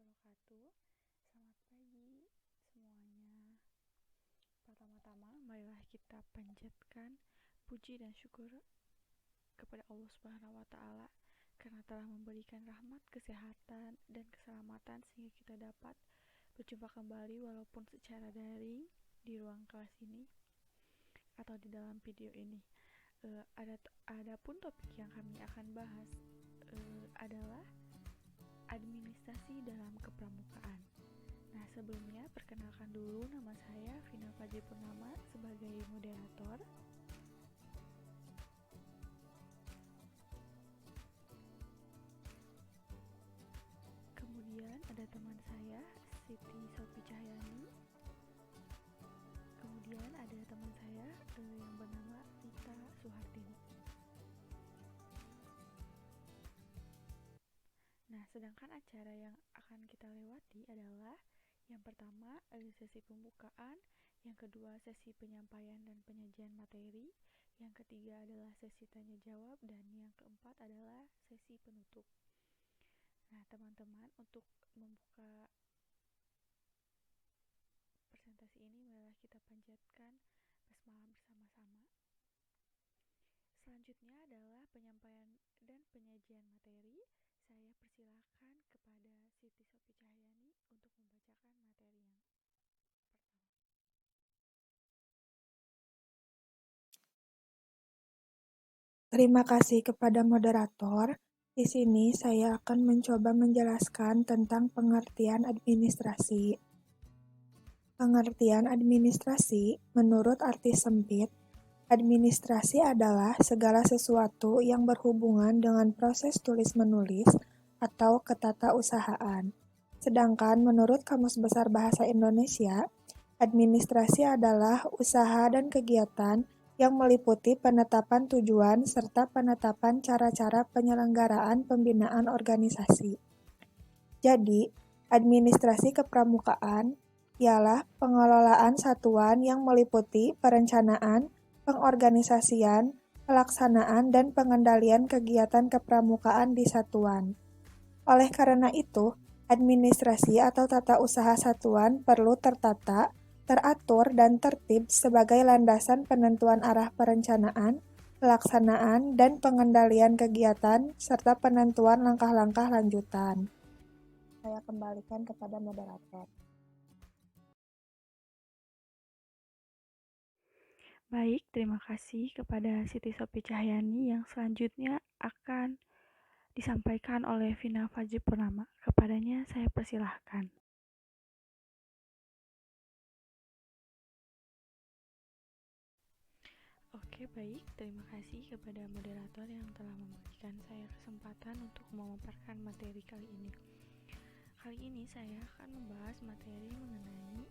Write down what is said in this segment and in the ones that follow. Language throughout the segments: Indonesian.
wabarakatuh. Selamat pagi semuanya. Pertama-tama, marilah kita panjatkan puji dan syukur kepada Allah Subhanahu wa Ta'ala karena telah memberikan rahmat, kesehatan, dan keselamatan sehingga kita dapat berjumpa kembali walaupun secara daring di ruang kelas ini atau di dalam video ini. Adapun topik yang kami akan bahas adalah administrasi dalam kepramukaan. Nah, sebelumnya perkenalkan dulu, nama saya Vina Fajri Purnama sebagai moderator. Kemudian ada teman saya, Siti Sopi Cahyani. Kemudian ada teman saya yang bernama Rita Suhartini. Nah, sedangkan acara yang akan kita lewati adalah yang pertama sesi pembukaan, yang kedua sesi penyampaian dan penyajian materi, yang ketiga adalah sesi tanya jawab, dan yang keempat adalah sesi penutup. Nah, teman-teman, untuk membuka presentasi ini marilah kita panjatkan basmalah bersama-sama. Selanjutnya adalah penyampaian dan penyajian materi. Saya persilahkan kepada Siti Sopi Cahyani untuk membacakan materi yang pertama. Terima kasih kepada moderator. Di sini saya akan mencoba menjelaskan tentang pengertian administrasi. Pengertian administrasi, menurut arti sempit, administrasi adalah segala sesuatu yang berhubungan dengan proses tulis-menulis atau ketatausahaan. Sedangkan menurut Kamus Besar Bahasa Indonesia, administrasi adalah usaha dan kegiatan yang meliputi penetapan tujuan serta penetapan cara-cara penyelenggaraan pembinaan organisasi. Jadi, administrasi kepramukaan ialah pengelolaan satuan yang meliputi perencanaan, pengorganisasian, pelaksanaan, dan pengendalian kegiatan kepramukaan di satuan. Oleh karena itu, administrasi atau tata usaha satuan perlu tertata, teratur, dan tertib sebagai landasan penentuan arah perencanaan, pelaksanaan, dan pengendalian kegiatan, serta penentuan langkah-langkah lanjutan. Saya kembalikan kepada moderator. Baik, terima kasih kepada Siti Sopi Cahyani. Yang selanjutnya akan disampaikan oleh Vina Fajri Purnama. Kepadanya saya persilahkan. Oke, baik. Terima kasih kepada moderator yang telah memberikan saya kesempatan untuk memaparkan materi kali ini. Kali ini saya akan membahas materi mengenai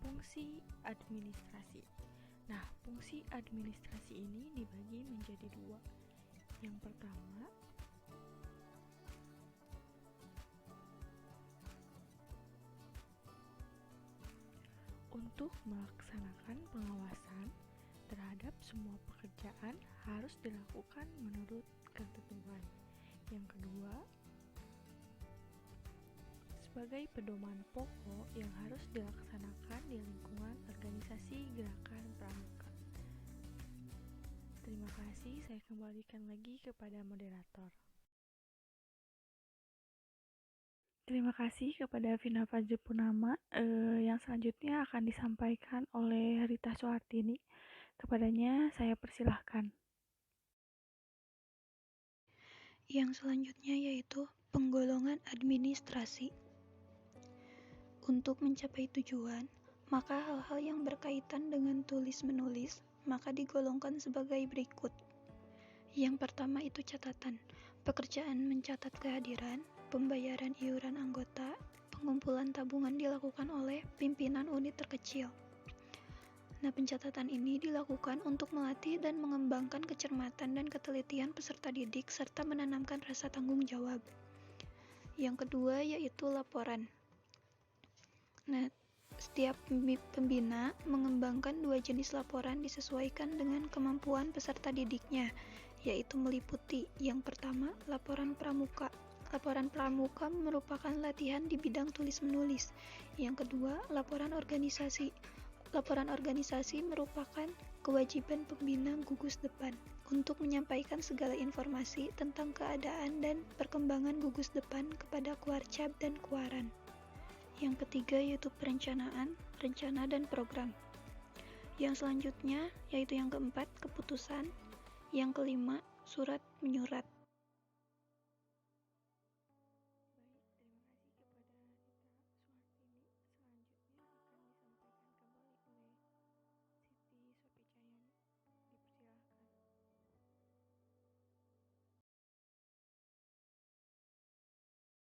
fungsi administrasi. Nah, fungsi administrasi ini dibagi menjadi dua. Yang pertama, untuk melaksanakan pengawasan terhadap semua pekerjaan harus dilakukan menurut ketentuan. Yang kedua, sebagai pedoman pokok yang harus dilaksanakan di lingkungan organisasi gerakan pramuka. Terima kasih, saya kembalikan lagi kepada moderator. Terima kasih kepada Vina Fajri Purnama. Yang selanjutnya akan disampaikan oleh Rita Suhartini. Kepadanya saya persilahkan. Yang selanjutnya yaitu penggolongan administrasi. Untuk mencapai tujuan, maka hal-hal yang berkaitan dengan tulis-menulis maka digolongkan sebagai berikut. Yang pertama itu catatan. Pekerjaan mencatat kehadiran, pembayaran iuran anggota, pengumpulan tabungan dilakukan oleh pimpinan unit terkecil. Nah, pencatatan ini dilakukan untuk melatih dan mengembangkan kecermatan dan ketelitian peserta didik serta menanamkan rasa tanggung jawab. Yang kedua yaitu laporan. Nah, setiap pembina mengembangkan dua jenis laporan disesuaikan dengan kemampuan peserta didiknya, yaitu meliputi yang pertama laporan pramuka. Laporan pramuka merupakan latihan di bidang tulis-menulis. Yang kedua, laporan organisasi. Laporan organisasi merupakan kewajiban pembina gugus depan untuk menyampaikan segala informasi tentang keadaan dan perkembangan gugus depan kepada Kuarcap dan Kuaran. Yang ketiga yaitu perencanaan, rencana dan program. Yang selanjutnya yaitu yang keempat, keputusan. Yang kelima, surat menyurat.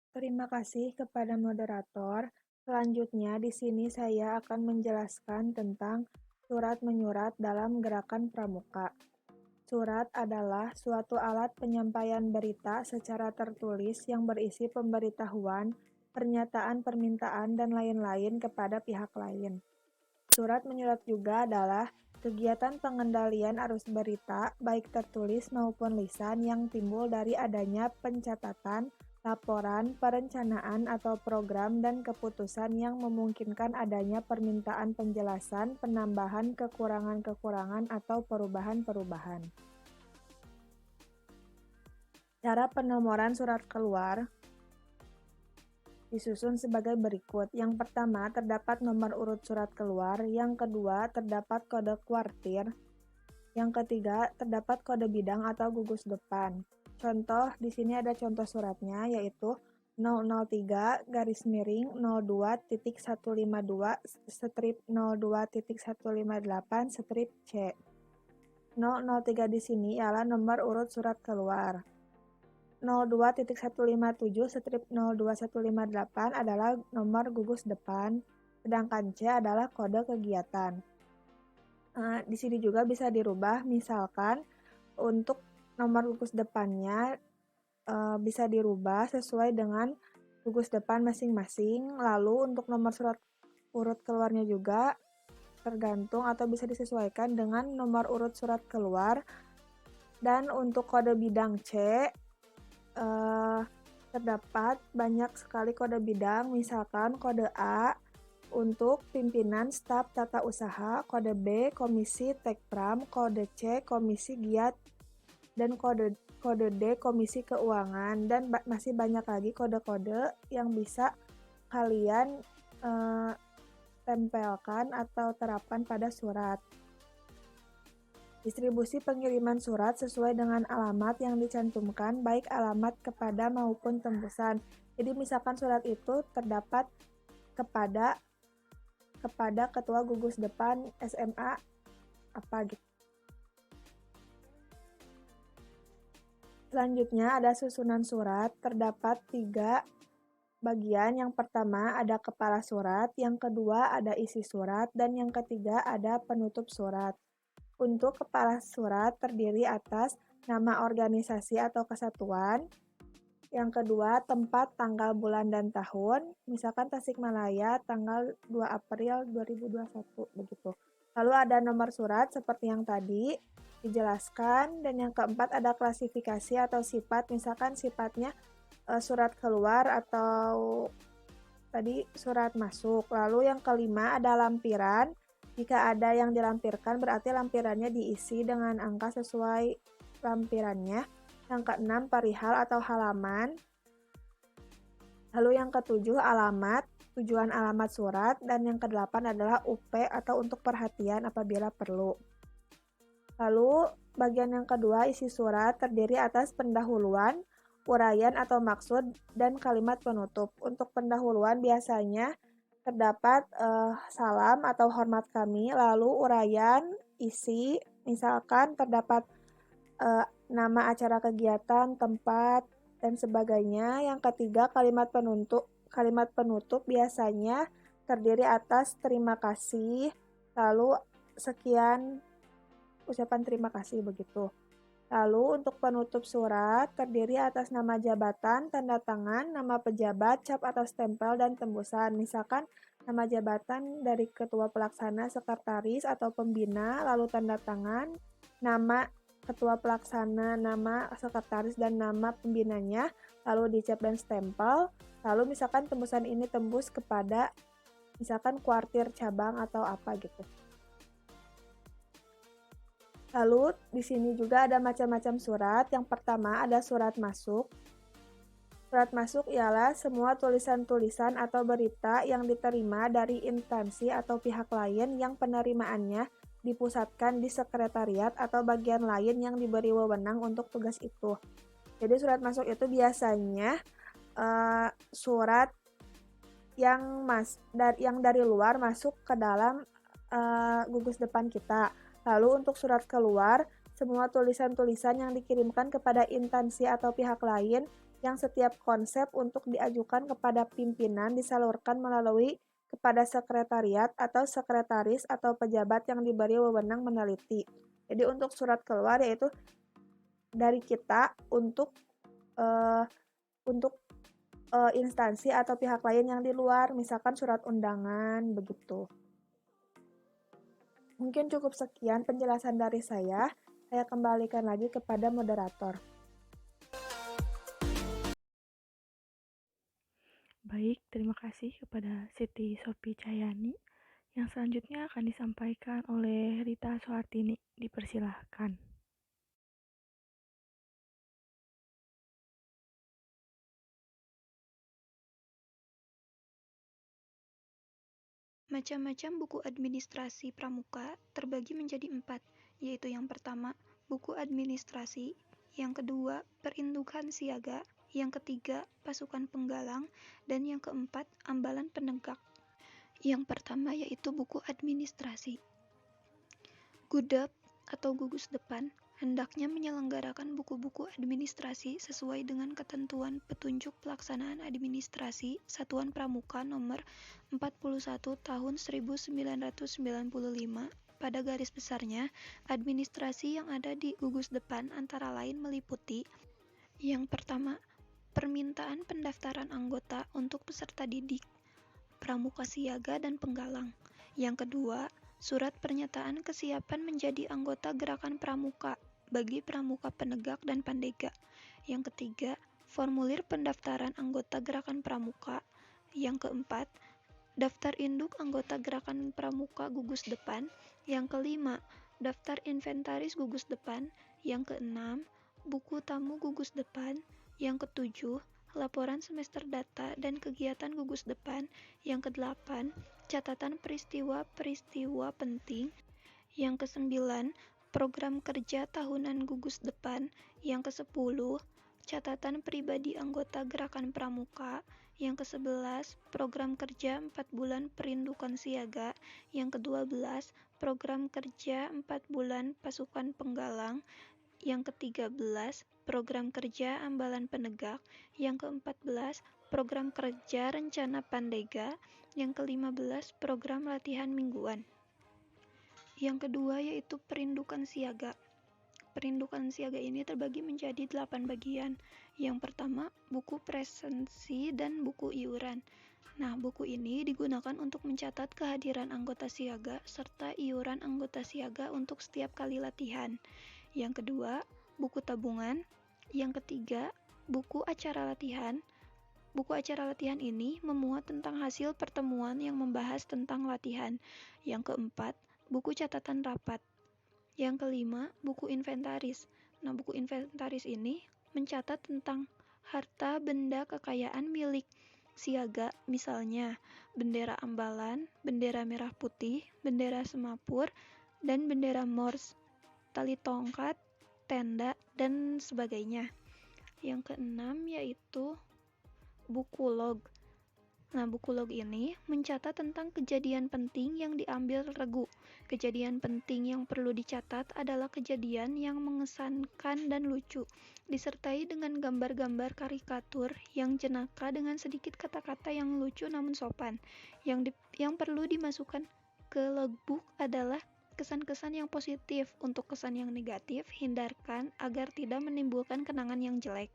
Terima kasih kepada moderator. Selanjutnya di sini saya akan menjelaskan tentang surat menyurat dalam gerakan pramuka. Surat adalah suatu alat penyampaian berita secara tertulis yang berisi pemberitahuan, pernyataan permintaan, dan lain-lain kepada pihak lain. Surat menyurat juga adalah kegiatan pengendalian arus berita, baik tertulis maupun lisan, yang timbul dari adanya pencatatan, laporan, perencanaan atau program dan keputusan yang memungkinkan adanya permintaan penjelasan, penambahan, kekurangan-kekurangan, atau perubahan-perubahan. Cara penomoran surat keluar disusun sebagai berikut. Yang pertama, terdapat nomor urut surat keluar. Yang kedua, terdapat kode kuartir. Yang ketiga, terdapat kode bidang atau gugus depan. Contoh, di sini ada contoh suratnya, yaitu 003-152-02.158-C. 003 di sini ialah nomor urut surat keluar. 02.157-02158 adalah nomor gugus depan, sedangkan C adalah kode kegiatan. Di sini juga bisa dirubah, misalkan untuk nomor gugus depannya bisa dirubah sesuai dengan gugus depan masing-masing. Lalu untuk nomor surat urut keluarnya juga tergantung atau bisa disesuaikan dengan nomor urut surat keluar. Dan untuk kode bidang C terdapat banyak sekali kode bidang, misalkan kode A untuk pimpinan staf tata usaha, kode B komisi tekpram, kode C komisi giat, dan kode D komisi keuangan, dan masih banyak lagi kode-kode yang bisa kalian tempelkan atau terapkan pada surat. Distribusi pengiriman surat sesuai dengan alamat yang dicantumkan, baik alamat kepada maupun tembusan. Jadi misalkan surat itu terdapat kepada ketua gugus depan SMA apa gitu. Selanjutnya ada susunan surat, terdapat 3 bagian. Yang pertama ada kepala surat, yang kedua ada isi surat, dan yang ketiga ada penutup surat. Untuk kepala surat terdiri atas nama organisasi atau kesatuan, yang kedua tempat, tanggal, bulan, dan tahun, misalkan Tasikmalaya tanggal 2 April 2021 begitu. Lalu ada nomor surat seperti yang tadi dijelaskan, dan yang keempat ada klasifikasi atau sifat, misalkan sifatnya surat keluar atau tadi surat masuk. Lalu yang kelima ada lampiran. Jika ada yang dilampirkan berarti lampirannya diisi dengan angka sesuai lampirannya. Yang keenam perihal atau halaman. Lalu yang ketujuh alamat, tujuan alamat surat, dan yang kedelapan adalah UP atau untuk perhatian apabila perlu. Lalu bagian yang kedua isi surat terdiri atas pendahuluan, uraian atau maksud, dan kalimat penutup. Untuk pendahuluan biasanya terdapat salam atau hormat kami, lalu uraian, isi, misalkan terdapat nama acara kegiatan, tempat, dan sebagainya. Yang ketiga kalimat penutup biasanya terdiri atas terima kasih, lalu sekian ucapan terima kasih begitu. Lalu untuk penutup surat terdiri atas nama jabatan, tanda tangan, nama pejabat, cap atau stempel, dan tembusan. Misalkan nama jabatan dari ketua pelaksana, sekretaris, atau pembina, lalu tanda tangan, nama ketua pelaksana, nama sekretaris, dan nama pembinanya, lalu dicap dan stempel. Lalu misalkan tembusan ini tembus kepada misalkan kuartir cabang atau apa gitu. Lalu di sini juga ada macam-macam surat. Yang pertama ada surat masuk. Surat masuk ialah semua tulisan-tulisan atau berita yang diterima dari instansi atau pihak lain yang penerimaannya dipusatkan di sekretariat atau bagian lain yang diberi wewenang untuk tugas itu. Jadi surat masuk itu biasanya surat yang dari luar masuk ke dalam gugus depan kita. Lalu untuk surat keluar, semua tulisan-tulisan yang dikirimkan kepada instansi atau pihak lain yang setiap konsep untuk diajukan kepada pimpinan disalurkan melalui kepada sekretariat atau sekretaris atau pejabat yang diberi wewenang meneliti. Jadi untuk surat keluar yaitu dari kita untuk instansi atau pihak lain yang di luar, misalkan surat undangan begitu. Mungkin cukup sekian penjelasan dari saya. Saya kembalikan lagi kepada moderator. Baik, terima kasih kepada Siti Sophie Cahyani. Yang selanjutnya akan disampaikan oleh Rita Soehartini. Dipersilahkan. Macam-macam buku administrasi pramuka terbagi menjadi 4, yaitu yang pertama, buku administrasi, yang kedua, perindukan siaga, yang ketiga, pasukan penggalang, dan yang keempat, ambalan penegak. Yang pertama yaitu buku administrasi. Gudep atau gugus depan hendaknya menyelenggarakan buku-buku administrasi sesuai dengan ketentuan Petunjuk Pelaksanaan Administrasi Satuan Pramuka Nomor 41 Tahun 1995. Pada garis besarnya, administrasi yang ada di gugus depan antara lain meliputi: yang pertama, permintaan pendaftaran anggota untuk peserta didik, pramuka siaga dan penggalang. Yang kedua, surat pernyataan kesiapan menjadi anggota gerakan pramuka bagi pramuka penegak dan pandega. Yang ketiga, formulir pendaftaran anggota gerakan pramuka. Yang keempat, daftar induk anggota gerakan pramuka gugus depan. Yang kelima, daftar inventaris gugus depan. Yang keenam, buku tamu gugus depan. Yang ketujuh, laporan semester data dan kegiatan gugus depan. Yang kedelapan, catatan peristiwa-peristiwa penting. Yang kesembilan, program kerja tahunan gugus depan. Yang kesepuluh, catatan pribadi anggota gerakan pramuka. Yang ke-11, program kerja 4 bulan perindukan siaga. Yang ke-12, program kerja 4 bulan pasukan penggalang. Yang ke-13, program kerja ambalan penegak. Yang ke-14, program kerja rencana pandega. Yang ke-15, program latihan mingguan. Yang kedua yaitu perindukan siaga. Perindukan siaga ini terbagi menjadi 8 bagian. Yang pertama, buku presensi dan buku iuran. Nah, buku ini digunakan untuk mencatat kehadiran anggota siaga serta iuran anggota siaga untuk setiap kali latihan. Yang kedua, buku tabungan. Yang ketiga, buku acara latihan. Buku acara latihan ini memuat tentang hasil pertemuan yang membahas tentang latihan. Yang keempat, buku catatan rapat. Yang kelima, buku inventaris. Nah, buku inventaris ini mencatat tentang harta benda kekayaan milik siaga, misalnya bendera ambalan, bendera merah putih, bendera semapur, dan bendera Morse, tali tongkat, tenda, dan sebagainya. Yang keenam yaitu buku log. Nah, buku log ini mencatat tentang kejadian penting yang diambil regu. Kejadian penting yang perlu dicatat adalah kejadian yang mengesankan dan lucu, disertai dengan gambar-gambar karikatur yang jenaka dengan sedikit kata-kata yang lucu namun sopan. Yang perlu dimasukkan ke logbook adalah kesan-kesan yang positif. Untuk kesan yang negatif, hindarkan agar tidak menimbulkan kenangan yang jelek.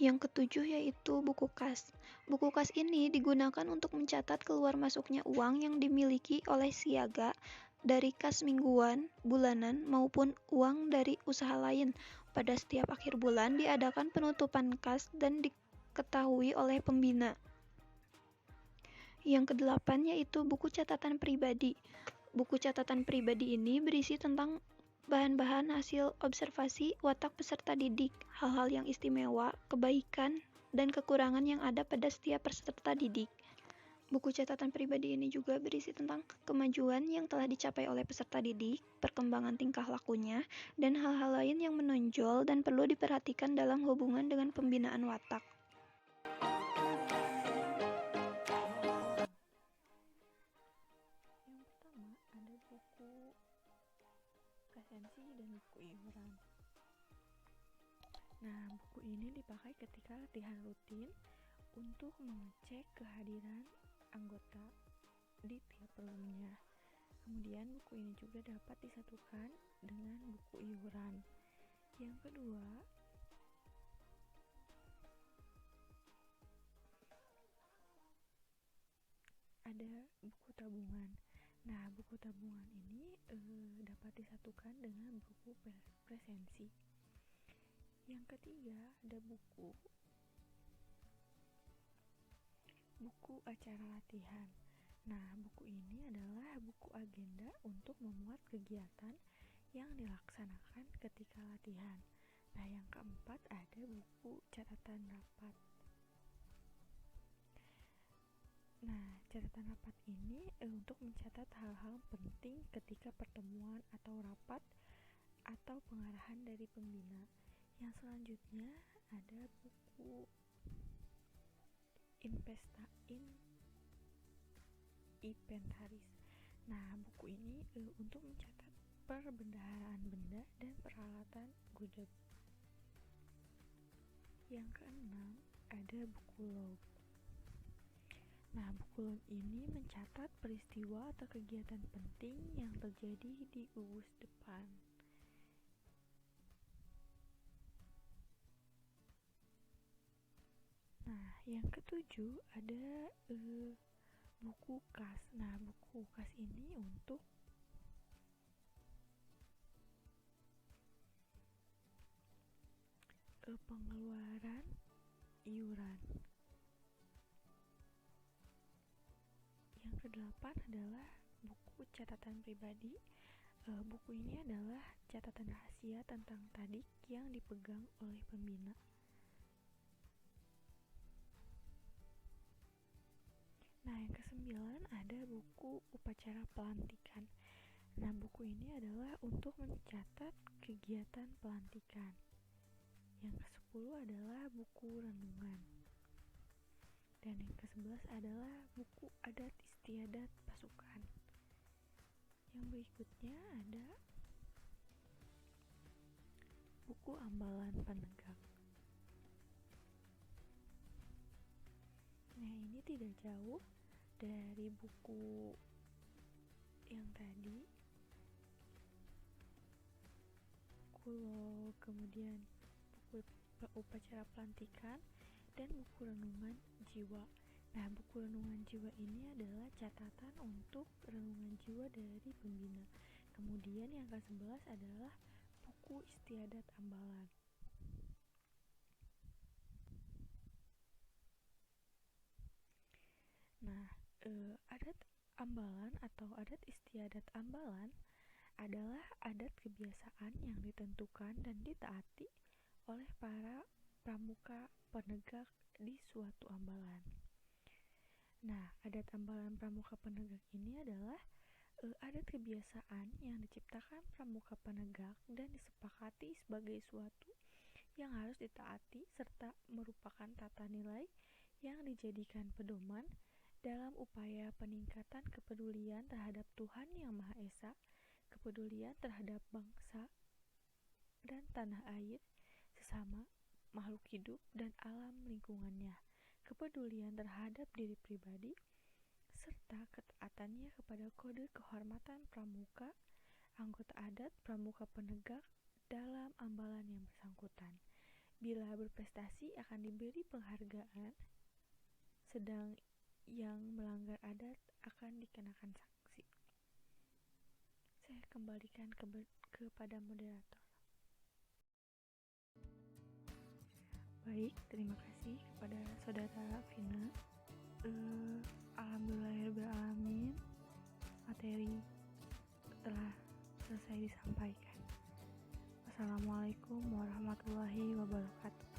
Yang ketujuh yaitu buku kas. Buku kas ini digunakan untuk mencatat keluar masuknya uang yang dimiliki oleh siaga dari kas mingguan, bulanan, maupun uang dari usaha lain. Pada setiap akhir bulan diadakan penutupan kas dan diketahui oleh pembina. Yang kedelapan yaitu buku catatan pribadi. Buku catatan pribadi ini berisi tentang bahan-bahan hasil observasi watak peserta didik, hal-hal yang istimewa, kebaikan, dan kekurangan yang ada pada setiap peserta didik. Buku catatan pribadi ini juga berisi tentang kemajuan yang telah dicapai oleh peserta didik, perkembangan tingkah lakunya, dan hal-hal lain yang menonjol dan perlu diperhatikan dalam hubungan dengan pembinaan watak. Yang pertama ada buku presensi dan buku iuran. Nah, buku ini dipakai ketika latihan rutin untuk mengecek kehadiran anggota di tiap perlunya. Kemudian buku ini juga dapat disatukan dengan buku iuran. Yang kedua, ada buku tabungan. Nah, buku tabungan ini dapat disatukan dengan buku presensi. Yang ketiga, ada buku acara latihan. Nah, buku ini adalah buku agenda untuk memuat kegiatan yang dilaksanakan ketika latihan. Nah, yang keempat ada buku catatan rapat. Nah, catatan rapat ini untuk mencatat hal-hal penting ketika pertemuan atau rapat atau pengarahan dari pembina. Yang selanjutnya ada buku inventaris. Nah, buku ini untuk mencatat perbendaharaan benda dan peralatan gudeg. Yang keenam ada buku log. Nah, buku log ini mencatat peristiwa atau kegiatan penting yang terjadi di gugus depan. Nah, yang ketujuh ada buku kas. Nah, buku kas ini untuk pengeluaran iuran. Yang kedelapan adalah buku catatan pribadi. Buku ini adalah catatan rahasia tentang tadik yang dipegang oleh pembina. Nah, yang kesembilan ada buku upacara pelantikan. Nah, buku ini adalah untuk mencatat kegiatan pelantikan. Yang ke-10 adalah buku renungan. Dan yang ke-11 adalah buku adat istiadat pasukan. Yang berikutnya ada buku ambalan penegak. Nah, ini tidak jauh dari buku yang tadi, buku kemudian buku upacara pelantikan dan buku renungan jiwa. Nah, buku renungan jiwa ini adalah catatan untuk renungan jiwa dari pembina. Kemudian yang ke-11 adalah buku istiadat ambalan. Nah, adat ambalan atau adat istiadat ambalan adalah adat kebiasaan yang ditentukan dan ditaati oleh para pramuka penegak di suatu ambalan. Nah, adat ambalan pramuka penegak ini adalah adat kebiasaan yang diciptakan pramuka penegak dan disepakati sebagai suatu yang harus ditaati serta merupakan tata nilai yang dijadikan pedoman dalam upaya peningkatan kepedulian terhadap Tuhan Yang Maha Esa, kepedulian terhadap bangsa dan tanah air, sesama makhluk hidup dan alam lingkungannya, kepedulian terhadap diri pribadi, serta ketaatannya kepada kode kehormatan pramuka, anggota adat pramuka penegak dalam ambalan yang bersangkutan. Bila berprestasi akan diberi penghargaan, sedang yang melanggar adat akan dikenakan sanksi. saya kembalikan kepada moderator. Baik, terima kasih kepada saudara Vina. Alhamdulillahirrahmanirrahim, materi telah selesai disampaikan. Wassalamualaikum warahmatullahi wabarakatuh.